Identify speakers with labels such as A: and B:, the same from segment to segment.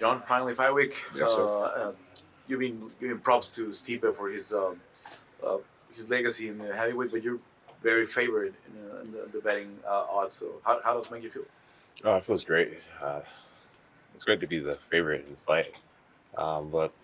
A: John, finally fight week.
B: Yes, sir.
A: You've been giving props to Stipe for his legacy in the heavyweight, but you're very favored in the betting odds. So how does it make you feel?
B: Oh, it feels great. It's great to be the favorite in the fight. But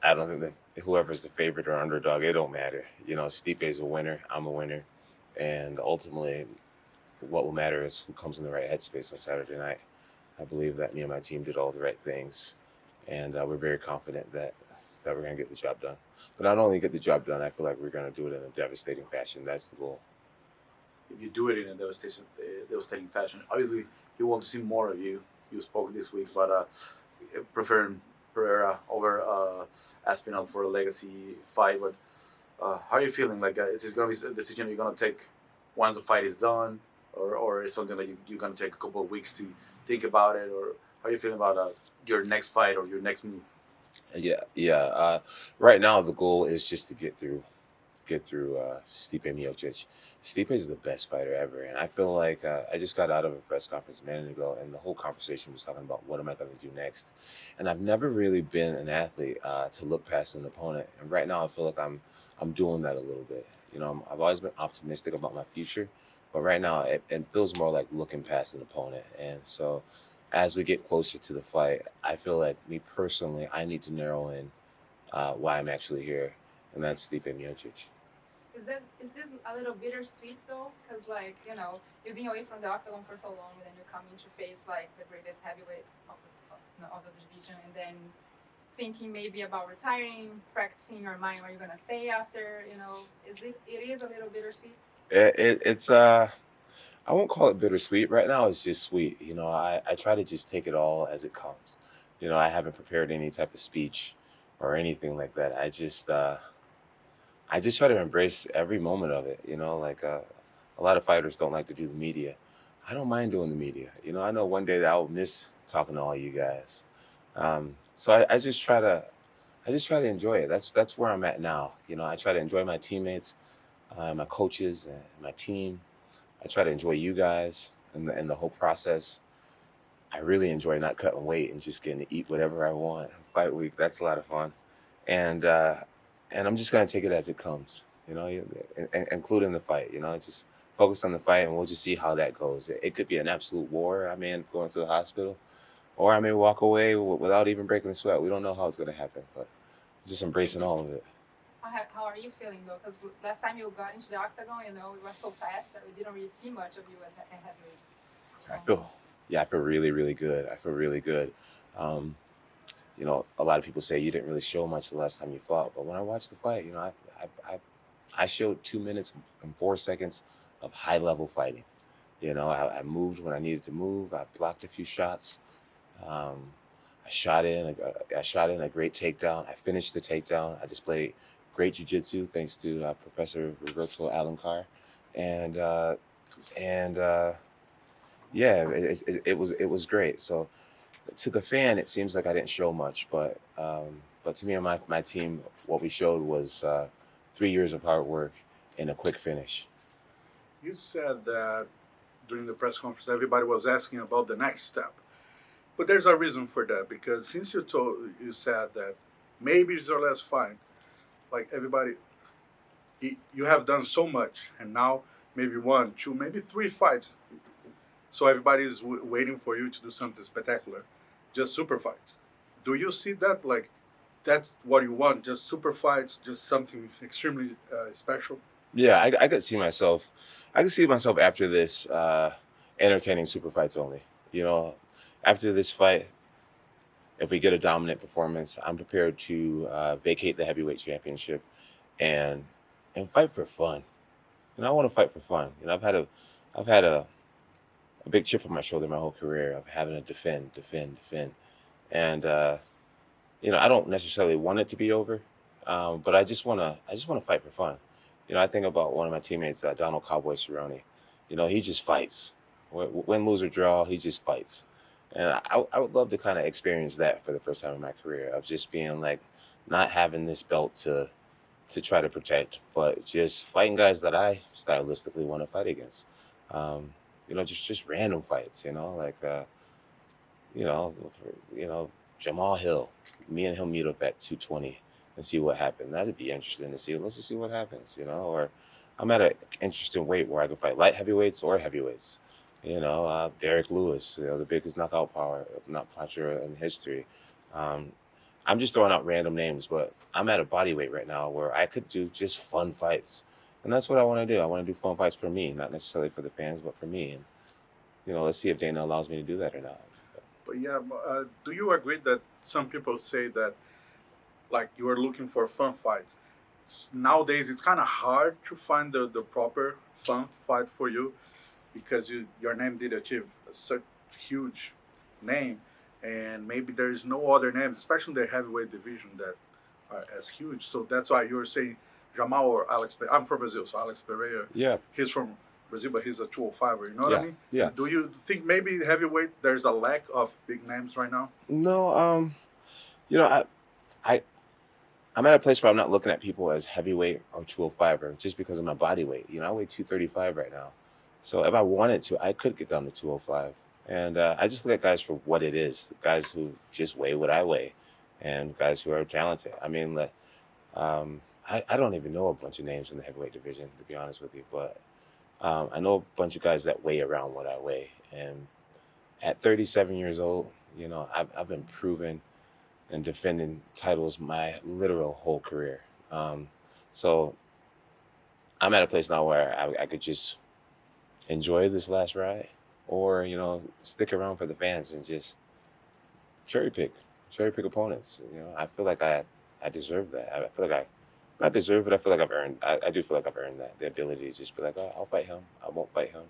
B: I don't think that whoever's the favorite or underdog, it don't matter. You know, Stipe is a winner. I'm a winner. And ultimately, what will matter is who comes in the right headspace on Saturday night. I believe that me and my team did all the right things. And we're very confident that we're going to get the job done. But not only get the job done, I feel like we're going to do it in a devastating fashion. That's the goal.
A: If you do it in a devastating fashion, obviously he wants to see more of you. You spoke this week about preferring Pereira over Aspinall for a legacy fight. But how are you feeling? Like, is this going to be a decision you're going to take once the fight is done, or is something that you're going to take a couple of weeks to think about it, or how are you feeling about your next fight or your next move?
B: Yeah. Right now, the goal is just to get through Stipe Miocic. Stipe is the best fighter ever, and I feel like I just got out of a press conference a minute ago, and the whole conversation was talking about what am I going to do next. And I've never really been an athlete to look past an opponent, and right now I feel like I'm doing that a little bit. You know, I've always been optimistic about my future, but right now it feels more like looking past an opponent. And so, as we get closer to the fight, I feel like me personally, I need to narrow in why I'm actually here, and that's Stipe Miocic.
C: Is this a little bittersweet though? Because like you've been away from the octagon for so long, and then you're coming to face like the greatest heavyweight of the division, and then thinking maybe about retiring, practicing your mind what you're gonna say after. It is a little bittersweet.
B: It's I won't call it bittersweet. Right now, it's just sweet. You know, I try to just take it all as it comes. You know, I haven't prepared any type of speech or anything like that. I just try to embrace every moment of it. You know, like a lot of fighters don't like to do the media. I don't mind doing the media. You know, I know one day that I'll miss talking to all you guys. So I just try to enjoy it. That's where I'm at now. You know, I try to enjoy my teammates, my coaches, and my team. I try to enjoy you guys and the whole process. I really enjoy not cutting weight and just getting to eat whatever I want. Fight week, that's a lot of fun, and uh, and I'm just gonna take it as it comes. You know, including the fight. You know, just focus on the fight, and we'll just see how that goes. It could be an absolute war. I may end up going to the hospital, or I may walk away without even breaking a sweat. We don't know how it's gonna happen, but just embracing all of it.
C: How are you feeling though? Because last time you got into the octagon, it was so fast that we didn't really see much of you as a heavyweight.
B: I feel, yeah, I feel really, really good. I feel really good. Um, you know, a lot of people say you didn't really show much the last time you fought, but when I watched the fight, you know, I showed 2 minutes and 4 seconds of high level fighting. You know, I moved when I needed to move. I blocked a few shots. Um, I shot in a great takedown. I finished the takedown. I displayed great jujitsu thanks to Professor Roberto Alencar, and and yeah, it was great. So to the fan, it seems like I didn't show much, but to me and my team, what we showed was 3 years of hard work and a quick finish.
D: You said that during the press conference, everybody was asking about the next step. But there's a reason for that because since you said that maybe it's your last fight, like everybody, you have done so much, and now maybe one, two, maybe three fights. So everybody is waiting for you to do something spectacular, just super fights. Do you see that like that's what you want? Just super fights, just something extremely special.
B: Yeah, I could see myself. I could see myself after this entertaining super fights only. You know, after this fight, if we get a dominant performance, I'm prepared to vacate the heavyweight championship and fight for fun. You know, I want to fight for fun. You know, I've had a big chip on my shoulder my whole career of having to defend, and you know, I don't necessarily want it to be over, but I just wanna fight for fun. You know, I think about one of my teammates, Donald Cowboy Cerrone. You know, he just fights. Win, lose, or draw, he just fights. And I would love to kind of experience that for the first time in my career of just being like not having this belt to try to protect, but just fighting guys that I stylistically want to fight against. Um, you know, just random fights. Jamal Hill, me and him meet up at 220 and see what happens. That'd be interesting to see. Let's just see what happens, Or I'm at an interesting weight where I can fight light heavyweights or heavyweights. Derek Lewis, the biggest knockout puncher in history. I'm just throwing out random names, but I'm at a body weight right now where I could do just fun fights. And that's what I want to do. I want to do fun fights for me, not necessarily for the fans, but for me. And, let's see if Dana allows me to do that or not.
D: But yeah, do you agree that some people say that, like, you are looking for fun fights? Nowadays, it's kind of hard to find the proper fun fight for you because your name did achieve such huge name, and maybe there is no other names, especially in the heavyweight division, that are as huge. So that's why you were saying Jamal or Alex. I'm from Brazil, so Alex Pereira.
B: Yeah.
D: He's from Brazil, but he's a 205er. You know what I mean?
B: Yeah.
D: Do you think maybe heavyweight there's a lack of big names right now?
B: No. I'm at a place where I'm not looking at people as heavyweight or 205er just because of my body weight. I weigh 235 right now. So if I wanted to, I could get down to 205. And I just look at guys for what it is. Guys who just weigh what I weigh and guys who are talented. I mean, I don't even know a bunch of names in the heavyweight division, to be honest with you. But I know a bunch of guys that weigh around what I weigh. And at 37 years old, I've been proven and defending titles my literal whole career. So I'm at a place now where I could just enjoy this last ride or, stick around for the fans and just cherry pick opponents. I feel like I deserve that. I feel like I not deserve it. I feel like I've earned, I do feel like I've earned that, the ability to just be like, oh, I'll fight him. I won't fight him.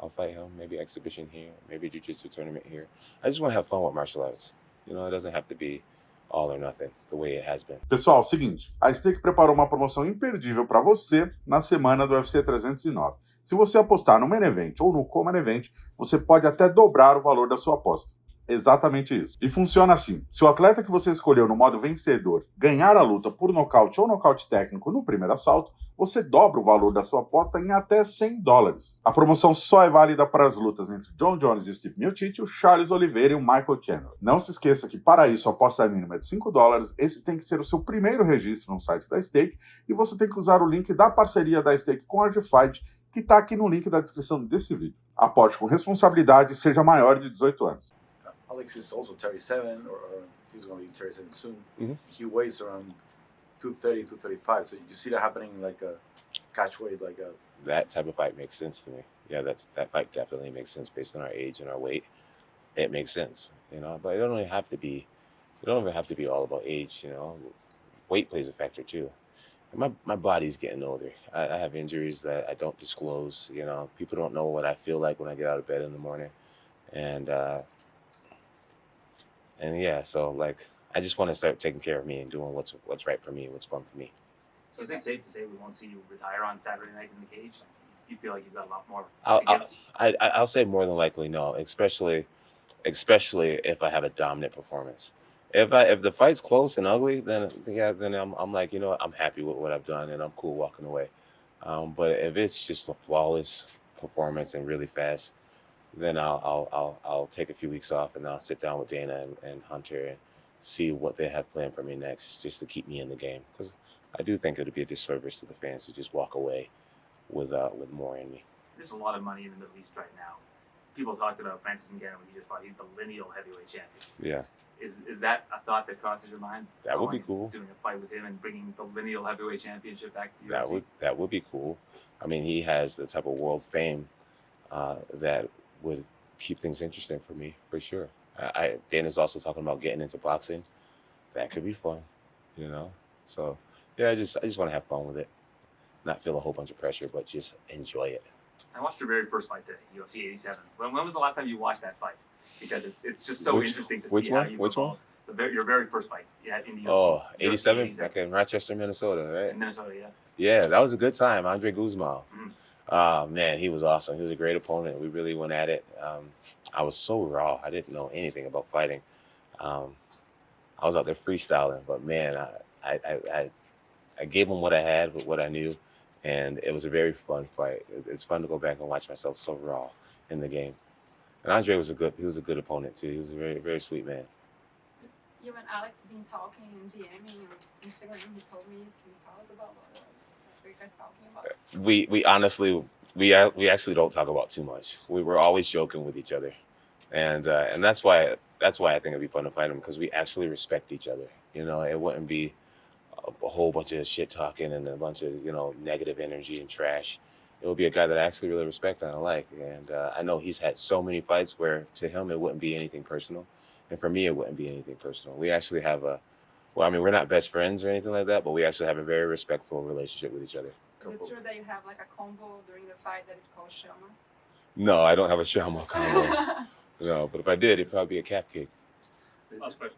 B: I'll fight him. Maybe exhibition here, maybe jiu-jitsu tournament here. I just want to have fun with martial arts. It doesn't have to be all or nothing, the way it has been.
E: Pessoal, seguinte, a Stipe preparou uma promoção imperdível para você na semana do UFC 309. Se você apostar no Main Event ou no Co-Main Event, você pode até dobrar o valor da sua aposta. Exatamente isso. E funciona assim. Se o atleta que você escolheu no modo vencedor ganhar a luta por nocaute ou nocaute técnico no primeiro assalto, você dobra o valor da sua aposta em até $100. A promoção só é válida para as lutas entre Jon Jones e o Stipe Miocic, o Charles Oliveira e o Michael Chandler. Não se esqueça que para isso a aposta mínima é de $5. Esse tem que ser o seu primeiro registro no site da Stake e você tem que usar o link da parceria da Stake com a Fight, que está aqui no link da descrição desse vídeo. Aposte com responsabilidade e seja maior de 18 anos.
A: Alex is also 37, or he's going to be 37 soon.
B: Mm-hmm.
A: He weighs around 230, 235. So you see that happening like a catch weight,
B: That type of fight makes sense to me. Yeah, that fight definitely makes sense based on our age and our weight. It makes sense, But it don't even have to be. It don't even have to be all about age, Weight plays a factor too. And my body's getting older. I have injuries that I don't disclose. People don't know what I feel like when I get out of bed in the morning, and yeah, so I just want to start taking care of me and doing what's right for me, what's fun for me.
F: So is it safe to say we won't see you retire on Saturday night in the cage? You feel like you've got a lot more?
B: I'll say more than likely no, especially if I have a dominant performance. If the fight's close and ugly, then I'm like, I'm happy with what I've done and I'm cool walking away. But if it's just a flawless performance and really fast, then I'll take a few weeks off and I'll sit down with Dana and Hunter and see what they have planned for me next, just to keep me in the game. Because I do think it would be a disservice to the fans to just walk away with more in me.
F: There's a lot of money in the Middle East right now. People talked about Francis Ngannou when he just fought. He's the lineal heavyweight champion.
B: Yeah.
F: Is that a thought that crosses your mind?
B: That would be cool.
F: Doing a fight with him and bringing the lineal heavyweight championship back to the UFC?
B: That would be cool. I mean, he has the type of world fame that would keep things interesting for me, for sure. Dana's also talking about getting into boxing. That could be fun, So yeah, I just want to have fun with it, not feel a whole bunch of pressure, but just enjoy it.
F: I watched your very first fight today, UFC 87. When was the last time you watched that fight? Because it's just so interesting to see how you evolved. Your very first fight, in the UFC.
B: Oh, 87? Back in Rochester, Minnesota, right?
F: In Minnesota, yeah.
B: Yeah, that was a good time. Andre Guzman.
F: Mm-hmm.
B: Man, he was awesome. He was a great opponent. We really went at it. I was so raw. I didn't know anything about fighting. I was out there freestyling, but man, I gave him what I had with what I knew, and it was a very fun fight. It's fun to go back and watch myself so raw in the game. And Andre was a good opponent too. He was a very sweet man.
C: You and Alex been talking and DMing on Instagram. He told me. Can you tell us about what were you guys talking about?
B: We honestly we actually don't talk about too much. We were always joking with each other, and that's why I think it'd be fun to fight him, because we actually respect each other. You know, it wouldn't be a whole bunch of shit talking and a bunch of, you know, negative energy and trash. It would be a guy that I actually really respect and I like. And I know he's had so many fights where to him it wouldn't be anything personal, and for me it wouldn't be anything personal. We actually have we're not best friends or anything like that, but we actually have a very respectful relationship with each other.
C: Is it true that you have like a combo during the fight that is called Shama?
B: No, I don't have a Shama combo. No, but if I did, it'd probably be a calf kick.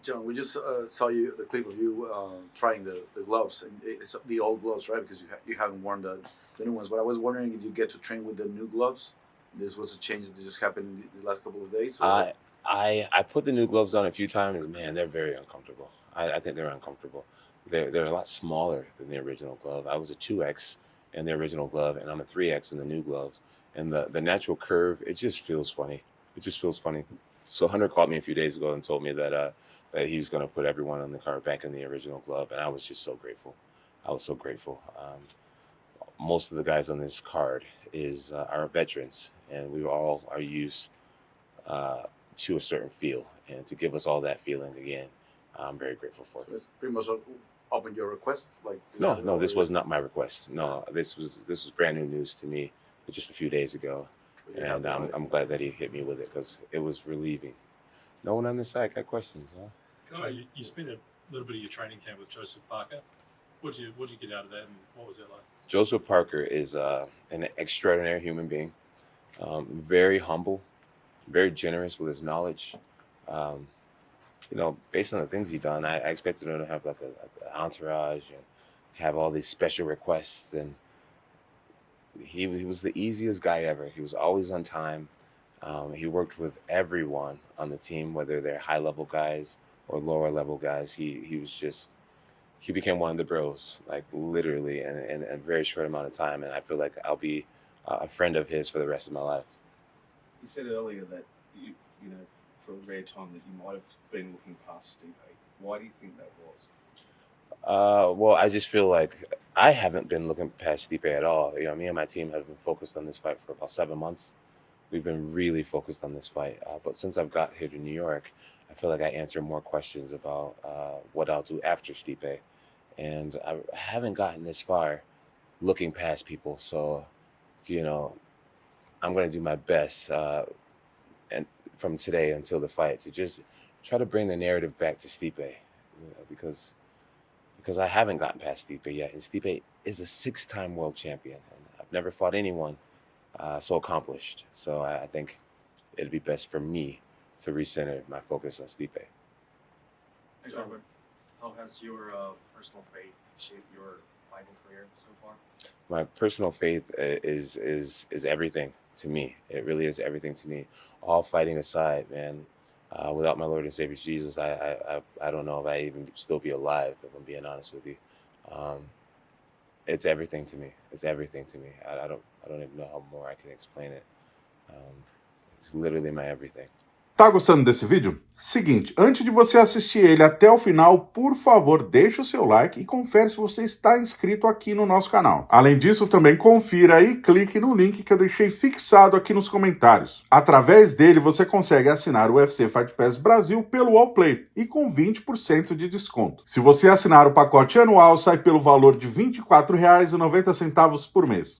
A: John, we just saw the clip of you trying the gloves, and it's the old gloves, right? Because you haven't worn the new ones. But I was wondering if you get to train with the new gloves. This was a change that just happened in the last couple of days. Or?
B: I put the new gloves on a few times. Man, they're very uncomfortable. I think they're uncomfortable. They're a lot smaller than the original glove. I was a 2X in the original glove, and I'm a 3X in the new gloves. And the natural curve, it just feels funny. It just feels funny. So Hunter called me a few days ago and told me that he was going to put everyone on the card back in the original glove, and I was just so grateful. I was so grateful. Most of the guys on this card are veterans, and we all are used to a certain feel, and to give us all that feeling again, I'm very grateful for it.
A: It's pretty much open your request, like
B: no, this was not my request. No, this was brand new news to me just a few days ago. And I'm glad that he hit me with it, because it was relieving. No one on this side got questions, huh?
G: You spent a little bit of your training camp with Joseph Parker. What did you get out of that, and what was it like?
B: Joseph Parker is an extraordinary human being, very humble, very generous with his knowledge. You know, based on the things he's done, I expected him to have like an entourage and have all these special requests, and he was the easiest guy ever. He was always on time. He worked with everyone on the team, whether they're high-level guys or lower-level guys. He became one of the bros, like literally, in a very short amount of time. And I feel like I'll be a friend of his for the rest of my life.
H: You said earlier that you know, for a rare time that you might have been looking past Stipe. Why do you think that was?
B: Well, I just feel like I haven't been looking past Stipe at all. You know, me and my team have been focused on this fight for about 7 months. We've been really focused on this fight. But since I've got here to New York, I feel like I answer more questions about what I'll do after Stipe. And I haven't gotten this far looking past people. So, you know, I'm going to do my best and from today until the fight to just try to bring the narrative back to Stipe, you know, because I haven't gotten past Stipe yet. And Stipe is a 6-time world champion. And I've never fought anyone so accomplished. So I think it'd be best for me to recenter my focus on Stipe.
F: Thanks, Robert. How has your personal faith shaped your fighting career so far?
B: My personal faith is everything to me. It really is everything to me. All fighting aside, man, without my Lord and Savior Jesus, I don't know if I even still be alive, if I'm being honest with you. It's everything to me. It's everything to me. I don't even know how more I can explain it. It's literally my everything.
E: Tá gostando desse vídeo? Seguinte, antes de você assistir ele até o final, por favor, deixa o seu like e confere se você está inscrito aqui no nosso canal. Além disso, também confira e clique no link que eu deixei fixado aqui nos comentários. Através dele, você consegue assinar o UFC Fight Pass Brasil pelo UOL Play e com 20% de desconto. Se você assinar o pacote anual, sai pelo valor de R$ 24,90 por mês.